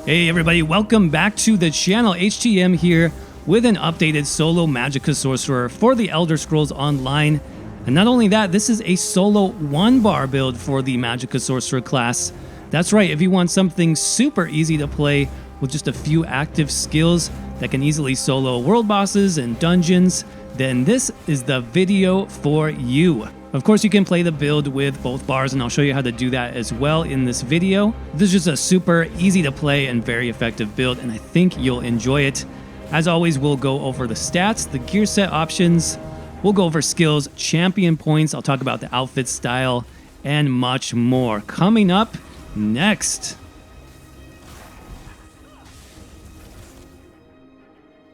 Hey everybody, welcome back to the channel. HTM here with an updated solo Magicka Sorcerer for the Elder Scrolls Online. And not only that, this is a solo 1-bar build for the Magicka Sorcerer class. That's right, if you want something super easy to play with just a few active skills that can easily solo world bosses and dungeons, then this is the video for you. Of course, you can play the build with both bars, and I'll show you how to do that as well in this video. This is just a super easy to play and very effective build, and I think you'll enjoy it. As always, we'll go over the stats, the gear set options, we'll go over skills, champion points, I'll talk about the outfit style, and much more. Coming up next.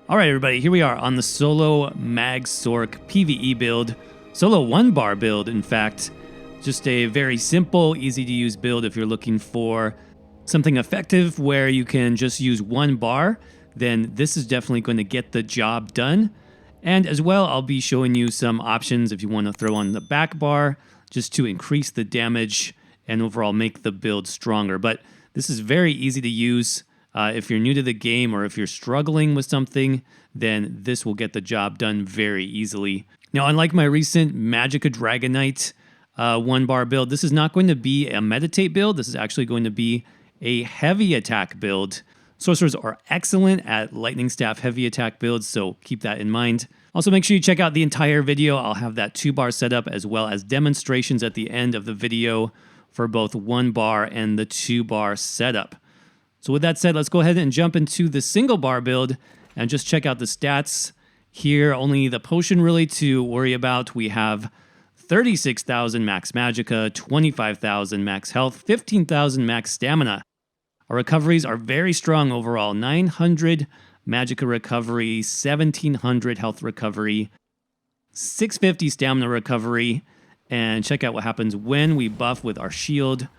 Alright everybody, here we are on the solo Mag Sorc PVE build. Solo 1-bar build, in fact. Just a very simple, easy to use build if you're looking for something effective where you can just use 1 bar, then this is definitely going to get the job done. And as well, I'll be showing you some options if you want to throw on the back bar just to increase the damage and overall make the build stronger. But this is very easy to use. If you're new to the game or if you're struggling with something, then this will get the job done very easily. Now, unlike my recent Magicka Dragon Knight 1-bar build, this is not going to be a meditate build. This is actually going to be a heavy attack build. Sorcerers are excellent at lightning staff heavy attack builds, so keep that in mind. Also, make sure you check out the entire video. I'll have that 2-bar setup as well as demonstrations at the end of the video for both 1-bar and the 2-bar setup. So with that said, let's go ahead and jump into the single bar build and just check out the stats. Here, only the potion really to worry about. We have 36,000 max magicka, 25,000 max health, 15,000 max stamina. Our recoveries are very strong overall. 900 magicka recovery, 1,700 health recovery, 650 stamina recovery. And check out what happens when we buff with our shield.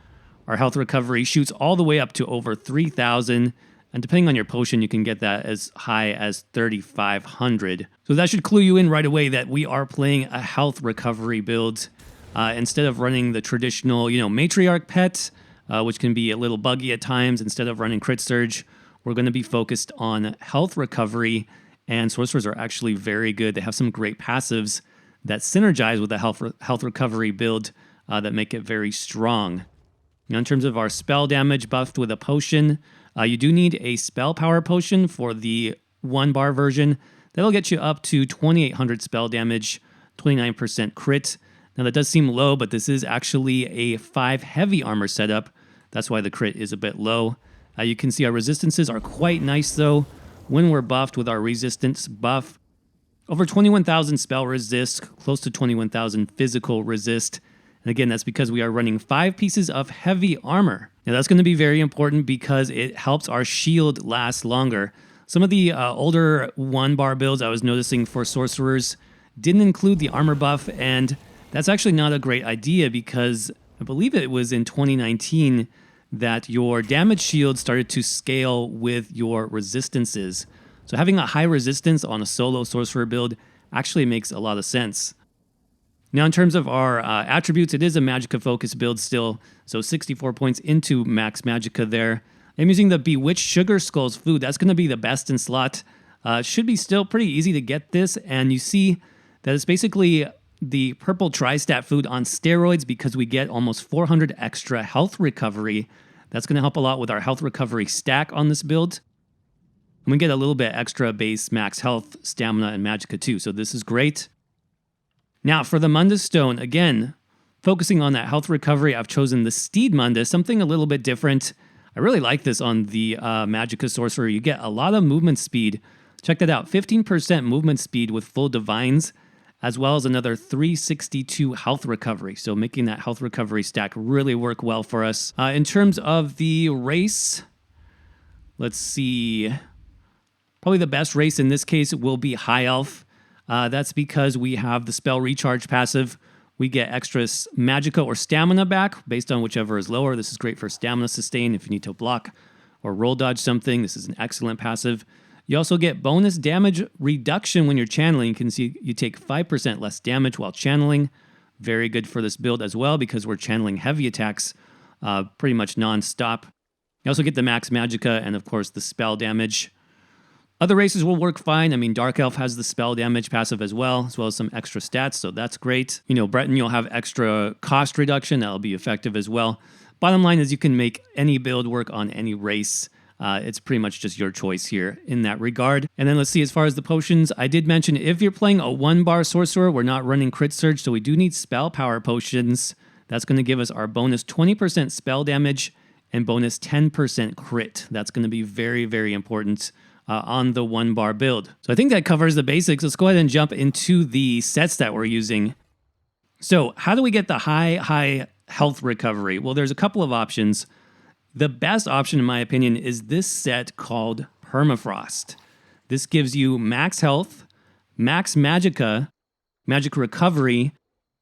Our health recovery shoots all the way up to over 3,000. And depending on your potion, you can get that as high as 3,500. So that should clue you in right away that we are playing a health recovery build. Instead of running the traditional, matriarch pet, which can be a little buggy at times, instead of running crit surge, we're going to be focused on health recovery. And sorcerers are actually very good. They have some great passives that synergize with the health recovery build that make it very strong. Now, in terms of our spell damage buffed with a potion, you do need a spell power potion for the 1-bar version. That'll get you up to 2,800 spell damage, 29% crit. Now that does seem low, but this is actually a 5 heavy armor setup. That's why the crit is a bit low. You can see our resistances are quite nice though. When we're buffed with our resistance buff, over 21,000 spell resist, close to 21,000 physical resist. And again, that's because we are running 5 pieces of heavy armor. Now that's going to be very important because it helps our shield last longer. Some of the older 1-bar builds I was noticing for sorcerers didn't include the armor buff, and that's actually not a great idea because I believe it was in 2019 that your damage shield started to scale with your resistances. So having a high resistance on a solo sorcerer build actually makes a lot of sense. Now, in terms of our attributes, it is a Magicka focus build still, so 64 points into max Magicka there. I'm using the Bewitched Sugar Skulls food. That's going to be the best in slot. Should be still pretty easy to get this, and you see that it's basically the purple tri-stat food on steroids because we get almost 400 extra health recovery. That's going to help a lot with our health recovery stack on this build. And we get a little bit extra base max health, stamina, and Magicka too, so this is great. Now, for the Mundus Stone, again, focusing on that health recovery, I've chosen the Steed Mundus, something a little bit different. I really like this on the Magicka Sorcerer. You get a lot of movement speed. Check that out, 15% movement speed with full Divines, as well as another 362 health recovery. So making that health recovery stack really work well for us. In terms of the race, let's see. Probably the best race in this case will be High Elf. That's because we have the spell recharge passive. We get extra magicka or stamina back based on whichever is lower. This is great for stamina sustain if you need to block or roll dodge something. This is an excellent passive. You also get bonus damage reduction when you're channeling. You can see you take 5% less damage while channeling. Very good for this build as well because we're channeling heavy attacks pretty much non-stop. You also get the max Magicka and, of course, the spell damage. Other races will work fine. I mean, Dark Elf has the spell damage passive as well as some extra stats, so that's great. You know, Breton, you'll have extra cost reduction. That'll be effective as well. Bottom line is you can make any build work on any race. It's pretty much just your choice here in that regard. And then let's see, as far as the potions, I did mention if you're playing a 1-bar sorcerer, we're not running crit surge, so we do need spell power potions. That's going to give us our bonus 20% spell damage and bonus 10% crit. That's going to be very, very important on the 1-bar build. So I think that covers the basics. Let's go ahead and jump into the sets that we're using. So how do we get the high health recovery? Well, there's a couple of options. The best option, in my opinion, is this set called Permafrost. This gives you max health, max Magicka, magic recovery,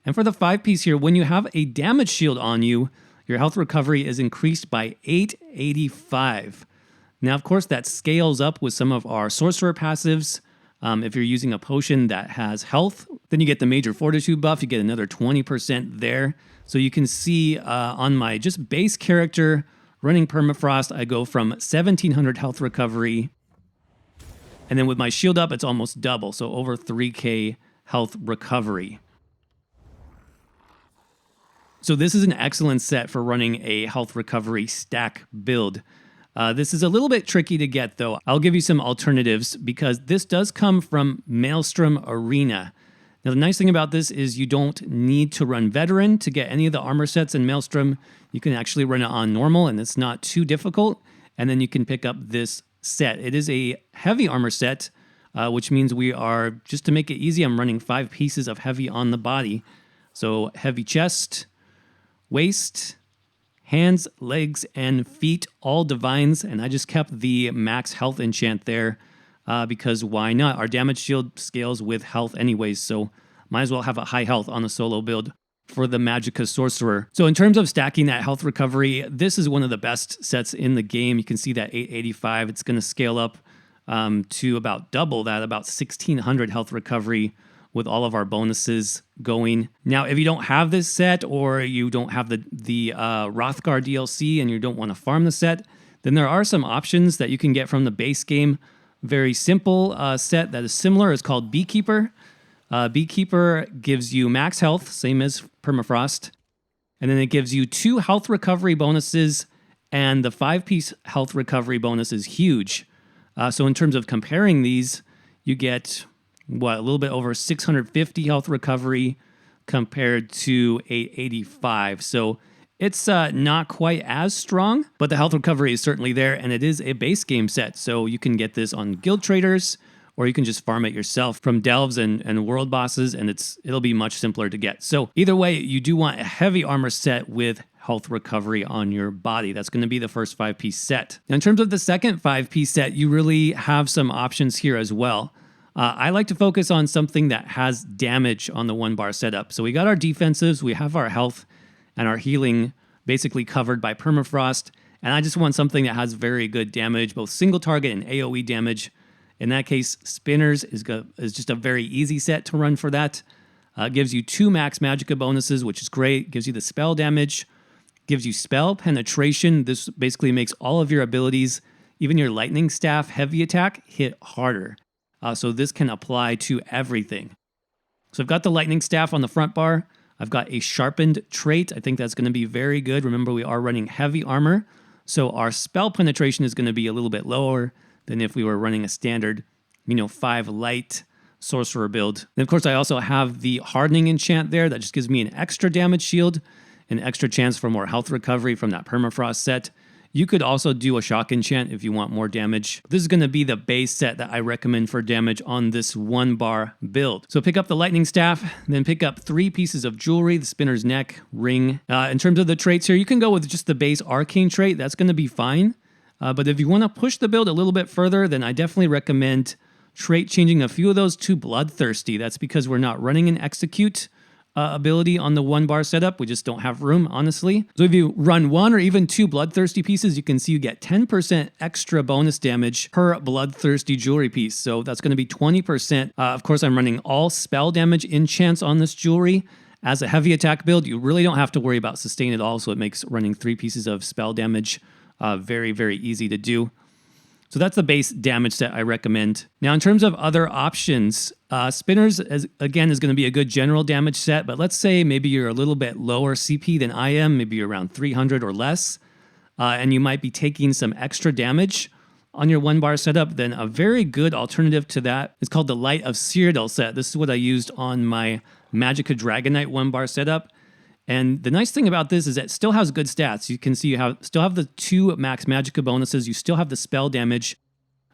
and for the 5-piece here, when you have a damage shield on you, your health recovery is increased by 885. Now, of course, that scales up with some of our sorcerer passives. If you're using a potion that has health, then you get the major fortitude buff. You get another 20% there. So you can see on my just base character running Permafrost, I go from 1700 health recovery. And then with my shield up, it's almost double. So over 3k health recovery. So this is an excellent set for running a health recovery stack build. This is a little bit tricky to get, though. I'll give you some alternatives because this does come from Maelstrom Arena. Now, the nice thing about this is you don't need to run Veteran to get any of the armor sets in Maelstrom. You can actually run it on normal, and it's not too difficult. And then you can pick up this set. It is a heavy armor set, which means we are, just to make it easy, I'm running 5 pieces of heavy on the body. So heavy chest, waist, hands, legs, and feet, all divines, and I just kept the max health enchant there because why not? Our damage shield scales with health anyways, so might as well have a high health on the solo build for the Magicka Sorcerer. So in terms of stacking that health recovery, this is one of the best sets in the game. You can see that 885. It's going to scale up to about double that, about 1600 health recovery with all of our bonuses going. Now, if you don't have this set or you don't have the Hrothgar DLC and you don't want to farm the set, then there are some options that you can get from the base game. Very simple set that is similar. It's called Beekeeper. Beekeeper gives you max health, same as Permafrost. And then it gives you 2 health recovery bonuses, and the 5-piece health recovery bonus is huge. So in terms of comparing these, you get a little bit over 650 health recovery compared to 885. So it's not quite as strong, but the health recovery is certainly there, and it is a base game set. So you can get this on Guild Traders, or you can just farm it yourself from delves and world bosses, and it'll be much simpler to get. So either way, you do want a heavy armor set with health recovery on your body. That's going to be the first 5-piece set. Now, in terms of the second 5-piece set, you really have some options here as well. I like to focus on something that has damage on the 1-bar setup. So we got our defensives, we have our health and our healing basically covered by Permafrost, and I just want something that has very good damage, both single target and AoE damage. In that case, Spinners is just a very easy set to run for that. Gives you 2 max Magicka bonuses, which is great. Gives you the spell damage. Gives you spell penetration. This basically makes all of your abilities, even your lightning staff heavy attack, hit harder. So this can apply to everything. So I've got the lightning staff on the front bar. I've got a sharpened trait. I think that's going to be very good. Remember, we are running heavy armor, so our spell penetration is going to be a little bit lower than if we were running a standard, 5 light sorcerer build. And of course, I also have the hardening enchant there. That just gives me an extra damage shield, an extra chance for more health recovery from that Permafrost set. You could also do a shock enchant if you want more damage. This is going to be the base set that I recommend for damage on this 1-bar build. So pick up the lightning staff, then pick up 3 pieces of jewelry, the spinner's neck, ring. In terms of the traits here, you can go with just the base arcane trait. That's going to be fine. But if you want to push the build a little bit further, then I definitely recommend trait changing a few of those to bloodthirsty. That's because we're not running an execute ability on the 1-bar setup. We just don't have room, honestly. So if you run 1 or even 2 bloodthirsty pieces, you can see you get 10% extra bonus damage per bloodthirsty jewelry piece. So that's going to be 20%. Of course, I'm running all spell damage enchants on this jewelry. As a heavy attack build, you really don't have to worry about sustain at all. So it makes running 3 pieces of spell damage Very, very easy to do. So that's the base damage set I recommend. Now, in terms of other options, Spinners, again, is going to be a good general damage set, but let's say maybe you're a little bit lower CP than I am, maybe you're around 300 or less, and you might be taking some extra damage on your 1-bar setup, then a very good alternative to that is called the Light of Cyrodiil set. This is what I used on my Magicka Dragonite 1-bar setup. And the nice thing about this is it still has good stats. You can see you still have the 2 max Magicka bonuses. You still have the spell damage.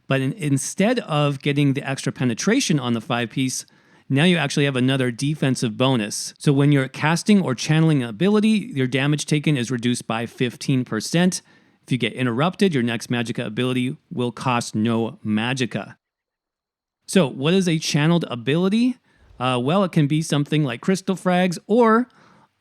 But instead of getting the extra penetration on the 5-piece, now you actually have another defensive bonus. So when you're casting or channeling an ability, your damage taken is reduced by 15%. If you get interrupted, your next Magicka ability will cost no Magicka. So what is a channeled ability? Well, it can be something like Crystal Frags, or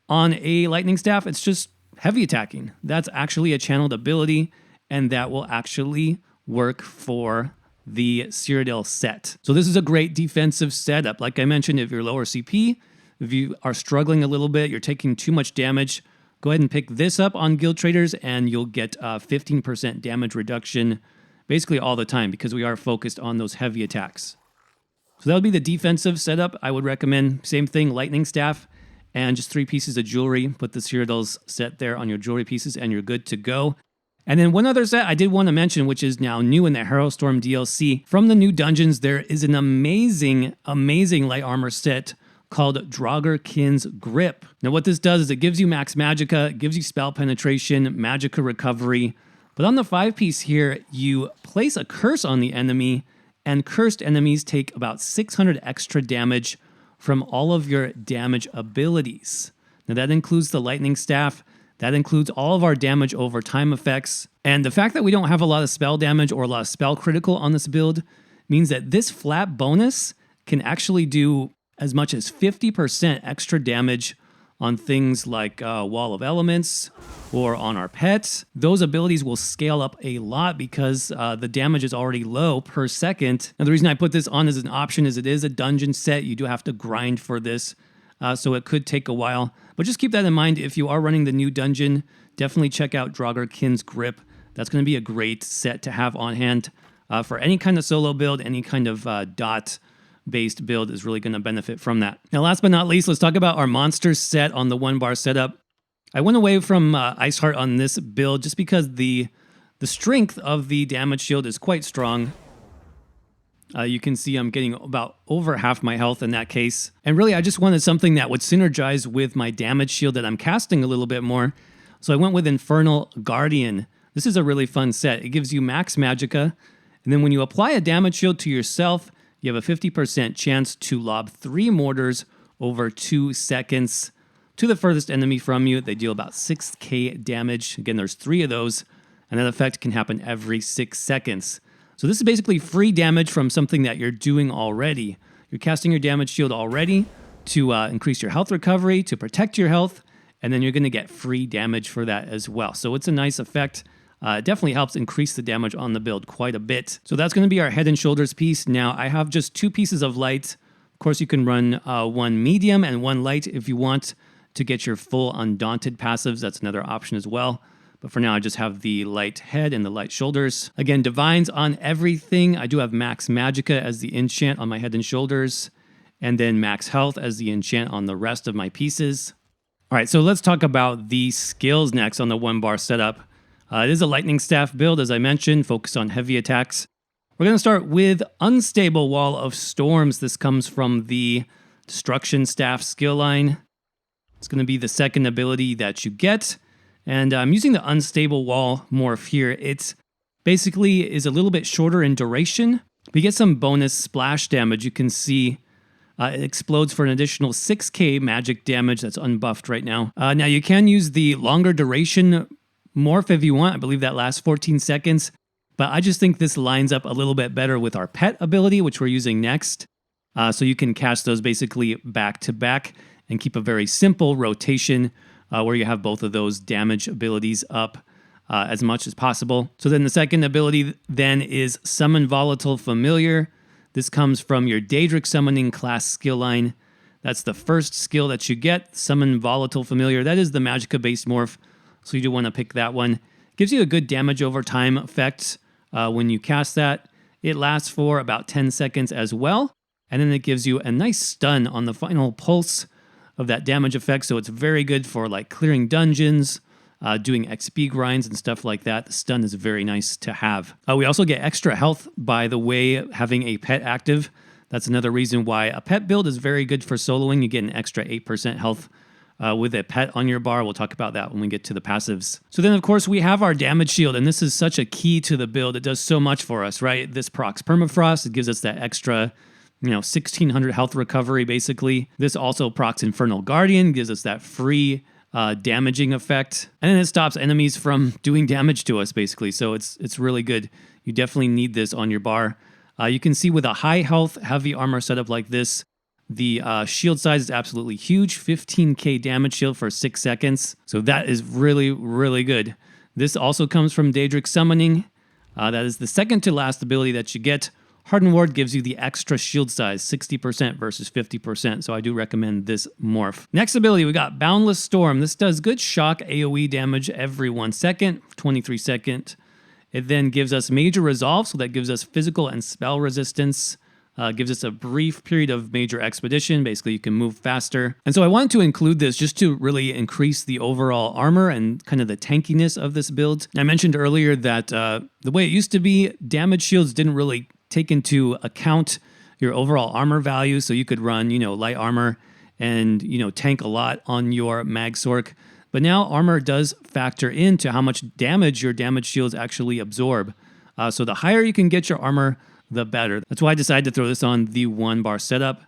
on a Lightning Staff, it's just heavy attacking. That's actually a channeled ability, and that will actually work for the Cyrodiil set. So this is a great defensive setup. Like I mentioned, if you're lower CP, if you are struggling a little bit, you're taking too much damage, go ahead and pick this up on Guild Traders, and you'll get 15% damage reduction basically all the time because we are focused on those heavy attacks. So that would be the defensive setup I would recommend. Same thing, Lightning Staff, and just 3 pieces of jewelry. Put the Cyrodiil's set there on your jewelry pieces, and you're good to go. And then one other set I did want to mention, which is now new in the Harrowstorm DLC. From the new dungeons, there is an amazing, amazing light armor set called Draugr-Kin's Grip. Now what this does is it gives you max Magicka, it gives you spell penetration, Magicka recovery. But on the 5-piece here, you place a curse on the enemy, and cursed enemies take about 600 extra damage from all of your damage abilities. Now that includes the Lightning Staff, that includes all of our damage over time effects, and the fact that we don't have a lot of spell damage or a lot of spell critical on this build means that this flat bonus can actually do as much as 50% extra damage on things like Wall of Elements or on our pets. Those abilities will scale up a lot because the damage is already low per second. Now the reason I put this on as an option is it is a dungeon set. You do have to grind for this, so it could take a while. But just keep that in mind if you are running the new dungeon. Definitely check out Draugr-Kin's Grip. That's going to be a great set to have on hand for any kind of solo build, any kind of dot-based build is really going to benefit from that. Now, last but not least, let's talk about our monsters set on the 1-bar setup. I went away from Iceheart on this build just because the strength of the damage shield is quite strong. You can see I'm getting about over half my health in that case. And really, I just wanted something that would synergize with my damage shield that I'm casting a little bit more. So I went with Infernal Guardian. This is a really fun set. It gives you max Magicka, and then when you apply a damage shield to yourself, you have a 50% chance to lob 3 mortars over 2 seconds to the furthest enemy from you. They deal about 6k damage. Again, there's 3 of those, and that effect can happen every 6 seconds. So this is basically free damage from something that you're doing already. You're casting your damage shield already to increase your health recovery, to protect your health, and then you're going to get free damage for that as well. So it's a nice effect. It definitely helps increase the damage on the build quite a bit. So that's going to be our Head and Shoulders piece. Now I have just 2 pieces of light. Of course, you can run 1 medium and 1 light if you want to get your full Undaunted passives. That's another option as well. But for now, I just have the light head and the light shoulders. Again, divines on everything. I do have max Magicka as the enchant on my Head and Shoulders, and then max health as the enchant on the rest of my pieces. All right, so let's talk about the skills next on the 1-bar setup. It is a Lightning Staff build, as I mentioned, focused on heavy attacks. We're going to start with Unstable Wall of Storms. This comes from the Destruction Staff skill line. It's going to be the second ability that you get. And I'm using the Unstable Wall morph here. It basically is a little bit shorter in duration. We get some bonus splash damage. You can see it explodes for an additional 6k magic damage. That's unbuffed right now. Now you can use the longer duration morph if you want. I believe that lasts 14 seconds. But I just think this lines up a little bit better with our pet ability, which we're using next. So you can cast those basically back to back and keep a very simple rotation where you have both of those damage abilities up as much as possible. So then the second ability then is Summon Volatile Familiar. This comes from your DAEDRIC Summoning class skill line. That's the first skill that you get, Summon Volatile Familiar. That is the Magicka-based morph, so you do want to pick that one. Gives you a good damage over time effect when you cast that. It lasts for about 10 seconds as well. And then it gives you a nice stun on the final pulse of that damage effect. So it's very good for like clearing dungeons, doing XP grinds and stuff like that. The stun is very nice to have. We also get extra health by the way having a pet active. That's another reason why a pet build is very good for soloing. You get an extra 8% health with a pet on your bar. We'll talk about that when we get to the passives. So then, of course, we have our damage shield, and this is such a key to the build. It does so much for us, right? This procs permafrost. It gives us that extra 1,600 health recovery, basically. This also procs Infernal Guardian, gives us that free damaging effect. And then it stops enemies from doing damage to us, basically. So it's really good. You definitely need this on your bar. You can see with a high health, heavy armor setup like this, the shield size is absolutely huge. 15k damage shield for 6 seconds. So that is really, really good. This also comes from DAEDRIC Summoning. That is the second to last ability that you get. Hardened Ward gives you the extra shield size, 60% versus 50%, so I do recommend this morph. Next ability, we got Boundless Storm. This does good shock AoE damage every 1 second, 23 seconds. It then gives us Major Resolve, so that gives us physical and spell resistance. Gives us a brief period of Major Expedition. Basically, you can move faster. And so I wanted to include this just to really increase the overall armor and kind of the tankiness of this build. I mentioned earlier that the way it used to be, damage shields didn't really take into account your overall armor value. So you could run, light armor and, tank a lot on your Mag Sorc. But now armor does factor into how much damage your damage shields actually absorb. So the higher you can get your armor, the better. That's why I decided to throw this on the 1-bar setup.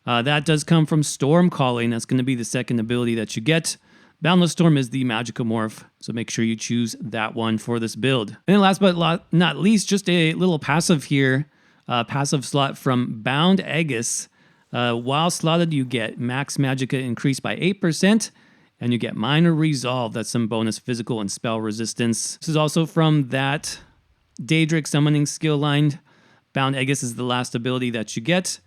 That does come from Storm Calling. That's going to be the second ability that you get. Boundless Storm is the Magicka morph, so make sure you choose that one for this build. And then last but not least, just a little passive here. Passive slot from Bound Aegis. While slotted, you get Max Magicka increased by 8%, and you get Minor Resolve. That's some bonus physical and spell resistance. This is also from that DAEDRIC Summoning skill line. Bound Aegis is the last ability that you get.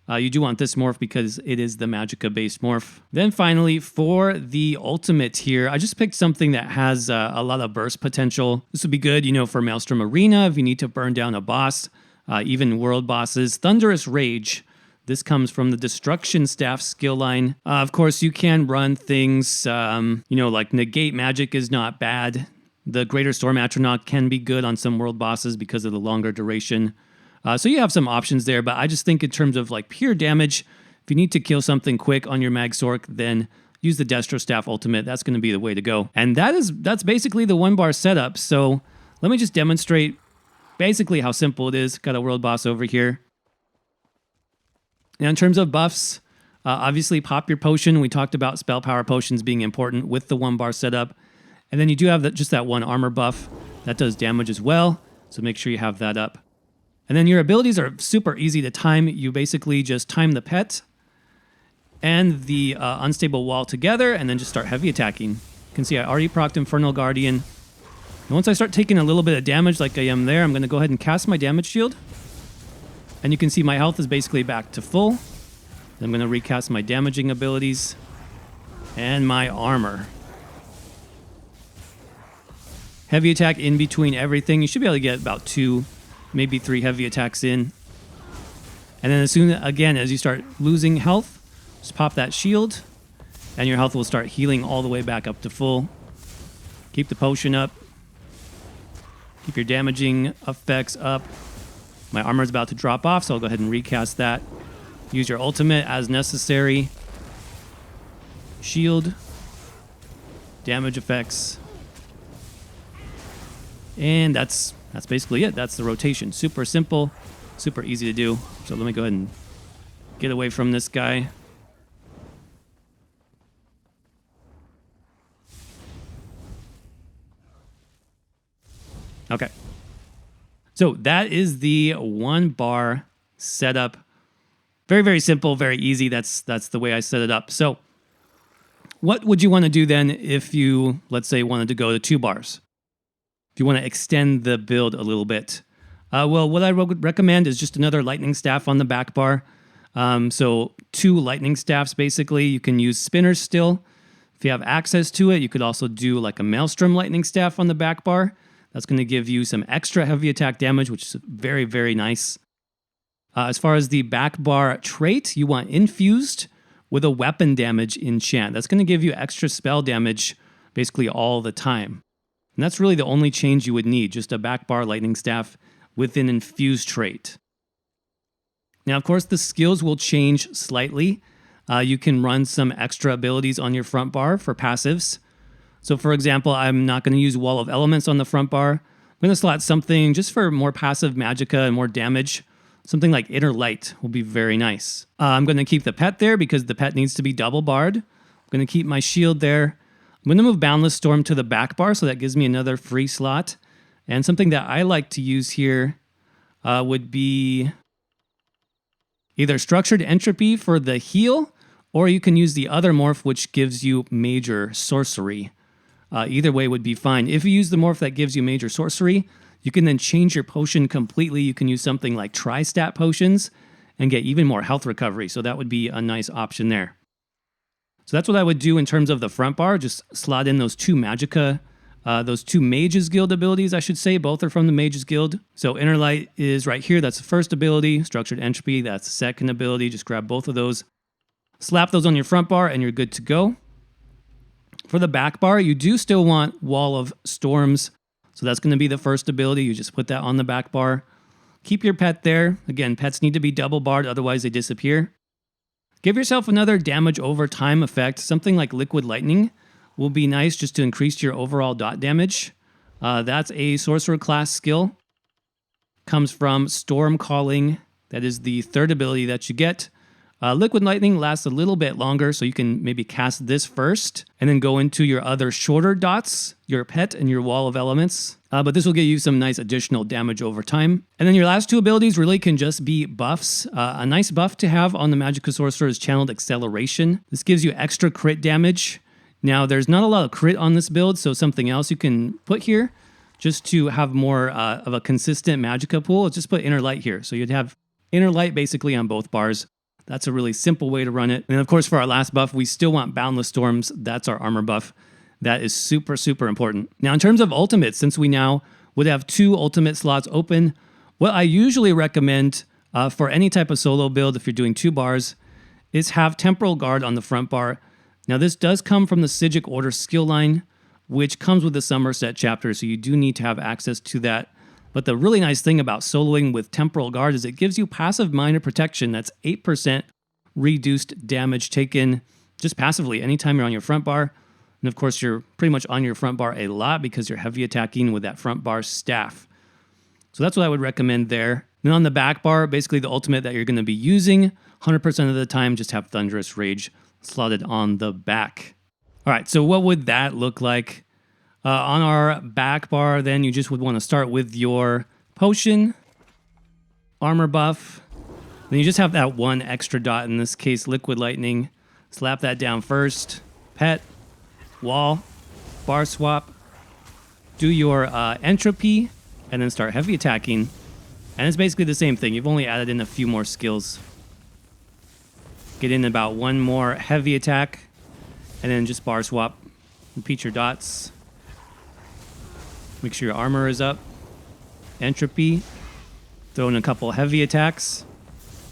You do want this morph because it is the Magicka-based morph. Then finally, for the ultimate here, I just picked something that has a lot of burst potential. This would be good, for Maelstrom Arena if you need to burn down a boss, even world bosses. Thunderous Rage. This comes from the Destruction Staff skill line. Of course, you can run things, like Negate Magic is not bad. The Greater Storm Atronach can be good on some world bosses because of the longer duration. So you have some options there, but I just think in terms of like pure damage, if you need to kill something quick on your Mag Sorc, then use the Destro Staff Ultimate. That's going to be the way to go. And that's basically the 1-bar setup. So let me just demonstrate basically how simple it is. Got a world boss over here. Now in terms of buffs, obviously pop your potion. We talked about spell power potions being important with the 1-bar setup. And then you do have just that 1 armor buff. That does damage as well. So make sure you have that up. And then your abilities are super easy to time. You basically just time the pet and the unstable wall together and then just start heavy attacking. You can see I already procced Infernal Guardian. And once I start taking a little bit of damage like I am there, I'm going to go ahead and cast my damage shield. And you can see my health is basically back to full. Then I'm going to recast my damaging abilities and my armor. Heavy attack in between everything. You should be able to get about 2, maybe 3 heavy attacks in. And then as you start losing health, just pop that shield, and your health will start healing all the way back up to full. Keep the potion up. Keep your damaging effects up. My armor is about to drop off, so I'll go ahead and recast that. Use your ultimate as necessary. Shield. Damage effects. And that's basically it. That's the rotation. Super simple, super easy to do. So let me go ahead and get away from this guy. Okay. So that is the 1-bar setup. Very, very simple, very easy. That's the way I set it up. So what would you want to do then if you, let's say, wanted to go to 2 bars? If you want to extend the build a little bit. Well, what I would recommend is just another lightning staff on the back bar. So 2 lightning staffs, basically. You can use spinners still If you have access to it, you could also do like a Maelstrom Lightning Staff on the back bar. That's going to give you some extra heavy attack damage, which is very, very nice. As far as the back bar trait, you want Infused with a weapon damage enchant. That's going to give you extra spell damage basically all the time. And that's really the only change you would need, just a back bar lightning staff with an infused trait. Now, of course, the skills will change slightly. You can run some extra abilities on your front bar for passives. So for example, I'm not going to use Wall of Elements on the front bar. I'm going to slot something just for more passive Magicka and more damage. Something like Inner Light will be very nice. I'm going to keep the pet there because the pet needs to be double barred. I'm going to keep my shield there. I'm going to move Boundless Storm to the back bar, so that gives me another free slot. And something that I like to use here would be either Structured Entropy for the heal, or you can use the other morph, which gives you Major Sorcery. Either way would be fine. If you use the morph that gives you Major Sorcery, you can then change your potion completely. You can use something like Tri-Stat Potions and get even more health recovery. So that would be a nice option there. So that's what I would do in terms of the front bar. Just slot in those two Magicka, those two Mages Guild abilities, I should say. Both are from the Mages Guild. So Inner Light is right here. That's the first ability. Structured Entropy, that's the second ability. Just grab both of those. Slap those on your front bar and you're good to go. For the back bar, you do still want Wall of Storms. So that's going to be the first ability. You just put that on the back bar. Keep your pet there. Again, pets need to be double barred, otherwise they disappear. Give yourself another damage over time effect. Something like Liquid Lightning will be nice just to increase your overall dot damage. That's a Sorcerer class skill. Comes from Storm Calling. That is the third ability that you get. Liquid Lightning lasts a little bit longer, so you can maybe cast this first and then go into your other shorter dots, your pet and your Wall of Elements. But this will give you some nice additional damage over time. And then your last two abilities really can just be buffs. A nice buff to have on the Magicka Sorcerer is Channeled Acceleration. This gives you extra crit damage. Now, there's not a lot of crit on this build, so something else you can put here just to have more of a consistent Magicka pool is just put Inner Light here. So you'd have Inner Light basically on both bars. That's a really simple way to run it. And of course, for our last buff, we still want Boundless Storms. That's our armor buff. That is super, super important. Now, in terms of ultimates, since we now would have 2 ultimate slots open, what I usually recommend for any type of solo build, if you're doing 2 bars, is have Temporal Guard on the front bar. Now, this does come from the Psijic Order skill line, which comes with the Somerset chapter, so you do need to have access to that. But the really nice thing about soloing with Temporal Guard is it gives you passive minor protection. That's 8% reduced damage taken just passively anytime you're on your front bar. And of course, you're pretty much on your front bar a lot because you're heavy attacking with that front bar staff. So that's what I would recommend there. Then on the back bar, basically the ultimate that you're going to be using, 100% of the time, just have Thunderous Rage slotted on the back. All right, so what would that look like? On our back bar, then you just would want to start with your potion, armor buff. Then you just have that one extra dot, in this case, Liquid Lightning. Slap that down first. Pet, wall, bar swap. Do your entropy, and then start heavy attacking. And it's basically the same thing. You've only added in a few more skills. Get in about one more heavy attack, and then just bar swap. Repeat your dots. Make sure your armor is up. Entropy. Throw in a couple heavy attacks.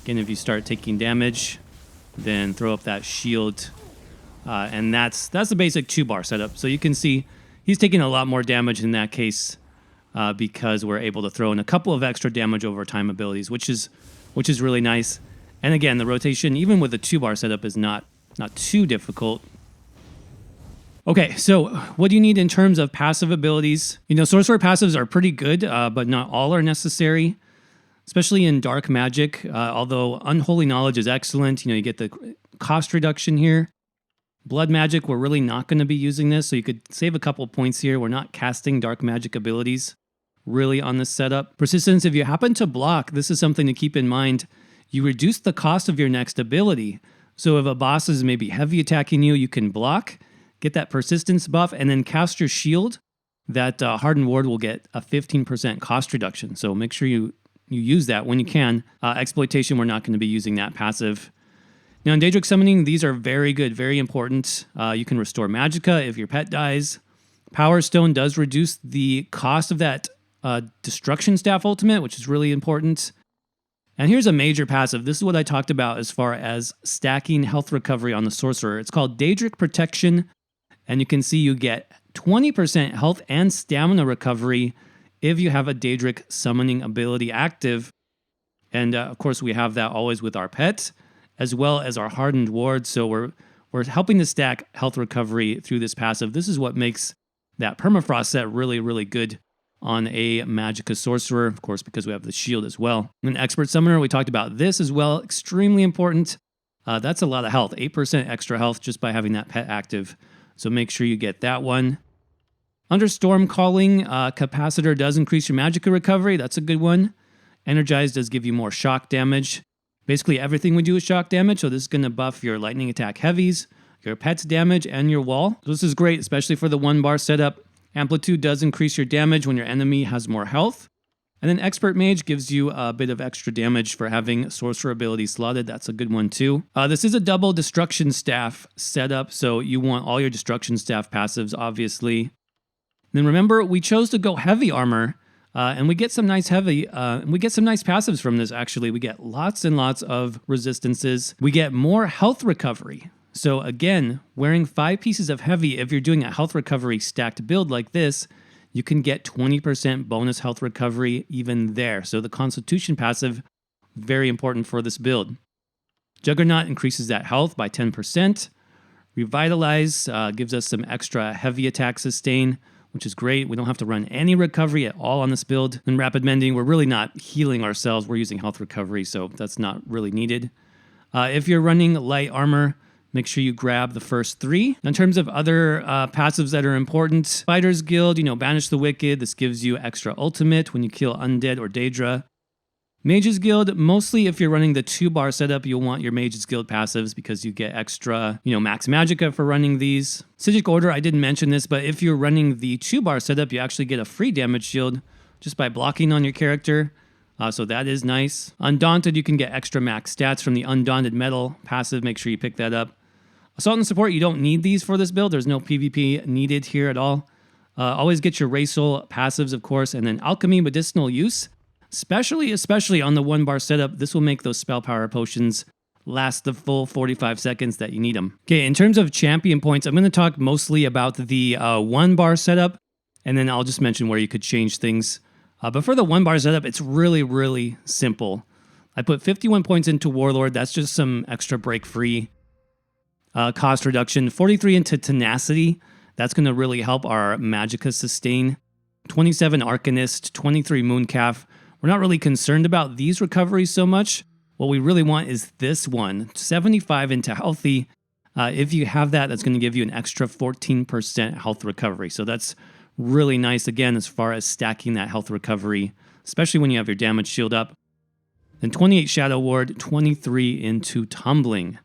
Again, if you start taking damage, then throw up that shield. And that's the basic 2-bar setup. So you can see he's taking a lot more damage in that case because we're able to throw in a couple of extra damage over time abilities, which is really nice. And again, the rotation, even with the 2-bar setup, is not too difficult. Okay, so what do you need in terms of passive abilities? You know, Sorcerer passives are pretty good, but not all are necessary, especially in Dark Magic. Although Unholy Knowledge is excellent, you know, you get the cost reduction here. Blood Magic, we're really not going to be using this, so you could save a couple points here. We're not casting Dark Magic abilities really on this setup. Persistence, if you happen to block, this is something to keep in mind. You reduce the cost of your next ability. So if a boss is maybe heavy attacking you, you can block, get that persistence buff, and then cast your shield. That Hardened Ward will get a 15% cost reduction. So make sure you use that when you can. Exploitation, we're not going to be using that passive. Now in DAEDRIC summoning, these are very good, very important. You can restore Magicka if your pet dies. Power Stone does reduce the cost of that Destruction Staff ultimate, which is really important. And here's a major passive. This is what I talked about as far as stacking health recovery on the Sorcerer. It's called DAEDRIC Protection, and you can see you get 20% health and stamina recovery if you have a DAEDRIC summoning ability active. And of course, we have that always with our pet, as well as our Hardened Ward. So we're helping to stack health recovery through this passive. This is what makes that Permafrost set really, really good on a Magicka Sorcerer, of course, because we have the shield as well. An Expert Summoner, we talked about this as well. Extremely important. That's a lot of health, 8% extra health just by having that pet active. So make sure you get that one. Under Storm Calling, Capacitor does increase your Magicka recovery. That's a good one. Energize does give you more shock damage. Basically everything we do is shock damage, so this is going to buff your lightning attack heavies, your pet's damage, and your wall. So this is great, especially for the 1-bar setup. Amplitude does increase your damage when your enemy has more health. And then Expert Mage gives you a bit of extra damage for having Sorcerer ability slotted. That's a good one too. This is a double Destruction Staff setup, so you want all your Destruction Staff passives, obviously. And then remember, we chose to go heavy armor, and we get some nice passives from this, actually. We get lots and lots of resistances. We get more health recovery. So again, wearing 5 pieces of heavy, if you're doing a health recovery stacked build like this, you can get 20% bonus health recovery even there. So the Constitution passive, very important for this build. Juggernaut increases that health by 10%. Revitalize gives us some extra heavy attack sustain, which is great. We don't have to run any recovery at all on this build. In Rapid Mending, we're really not healing ourselves. We're using health recovery, so that's not really needed. If you're running light armor, make sure you grab the first 3. In terms of other passives that are important, Fighter's Guild, Banish the Wicked. This gives you extra ultimate when you kill Undead or Daedra. Mage's Guild, mostly if you're running the 2-bar setup, you'll want your Mage's Guild passives because you get extra, max Magicka for running these. Psijic Order, I didn't mention this, but if you're running the 2-bar setup, you actually get a free damage shield just by blocking on your character. So that is nice. Undaunted, you can get extra max stats from the Undaunted Metal passive. Make sure you pick that up. Assault and Support, you don't need these for this build. There's no PvP needed here at all. Always get your Racial passives, of course, and then Alchemy Medicinal Use. Especially on the 1-bar setup, this will make those Spell Power Potions last the full 45 seconds that you need them. Okay, in terms of champion points, I'm going to talk mostly about the 1-bar setup, and then I'll just mention where you could change things. But for the 1-bar setup, it's really, really simple. I put 51 points into Warlord. That's just some extra break-free cost reduction. 43 into Tenacity. That's going to really help our Magicka sustain. 27 Arcanist, 23 Mooncalf. We're not really concerned about these recoveries so much. What we really want is this one. 75 into Healthy. If you have that, that's going to give you an extra 14% health recovery. So that's really nice, again, as far as stacking that health recovery, especially when you have your damage shield up. Then 28 Shadow Ward, 23 into Tumbling.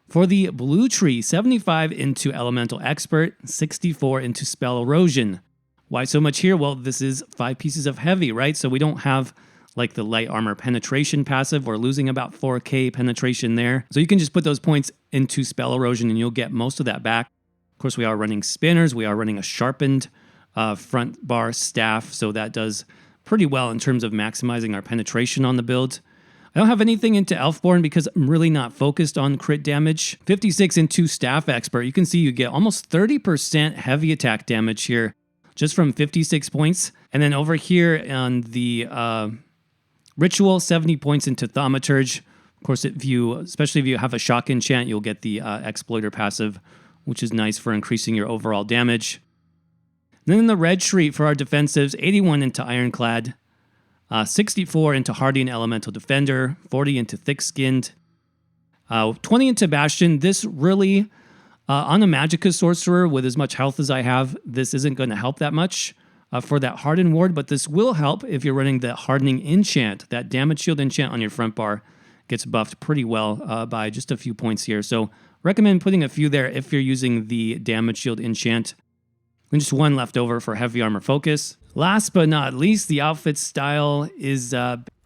For the Blue Tree, 75 into Elemental Expert, 64 into Spell Erosion. Why so much here? Well, this is 5 pieces of heavy, right? So we don't have like the light armor penetration passive. We're losing about 4k penetration there. So you can just put those points into Spell Erosion and you'll get most of that back. Of course, we are running spinners. We are running a sharpened front bar staff. So that does pretty well in terms of maximizing our penetration on the build. I don't have anything into Elfborn because I'm really not focused on crit damage. 56 into Staff Expert. You can see you get almost 30% heavy attack damage here just from 56 points. And then over here on the Ritual, 70 points into Thaumaturge. Of course, especially if you have a shock enchant, you'll get the Exploiter passive, which is nice for increasing your overall damage. And then in the Red Tree for our defensives, 81 into Ironclad. 64 into Hardy and Elemental Defender, 40 into Thick-Skinned, 20 into Bastion. This really, on a Magicka Sorcerer with as much health as I have, this isn't going to help that much for that Hardened Ward, but this will help if you're running the Hardening Enchant. That Damage Shield Enchant on your front bar gets buffed pretty well by just a few points here. So recommend putting a few there if you're using the Damage Shield Enchant. And just one left over for Heavy Armor Focus. Last but not least, the outfit style is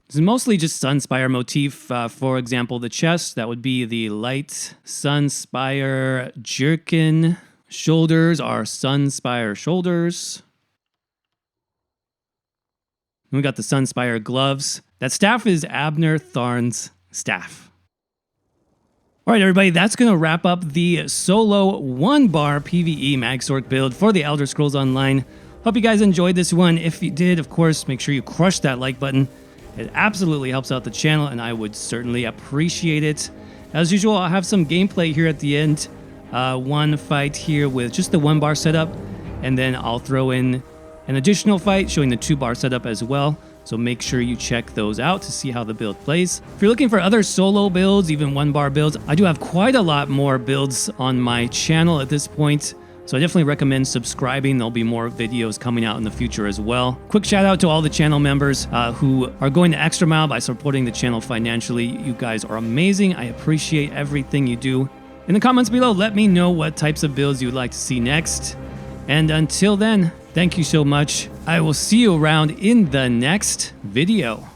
This is mostly just Sunspire motif. For example, the chest, that would be the light Sunspire jerkin. Shoulders are Sunspire shoulders. And we got the Sunspire gloves. That staff is Abner Tharn's staff. All right, everybody, that's going to wrap up the solo 1-bar PvE Mag Sorc build for the Elder Scrolls Online. Hope you guys enjoyed this one. If you did, of course, make sure you crush that like button. It absolutely helps out the channel, and I would certainly appreciate it. As usual, I'll have some gameplay here at the end. One fight here with just the 1-bar setup, and then I'll throw in an additional fight showing the 2-bar setup as well. So make sure you check those out to see how the build plays. If you're looking for other solo builds, even 1-bar builds, I do have quite a lot more builds on my channel at this point. So I definitely recommend subscribing. There'll be more videos coming out in the future as well. Quick shout out to all the channel members who are going the extra mile by supporting the channel financially. You guys are amazing. I appreciate everything you do. In the comments below, let me know what types of builds you'd like to see next. And until then, thank you so much. I will see you around in the next video.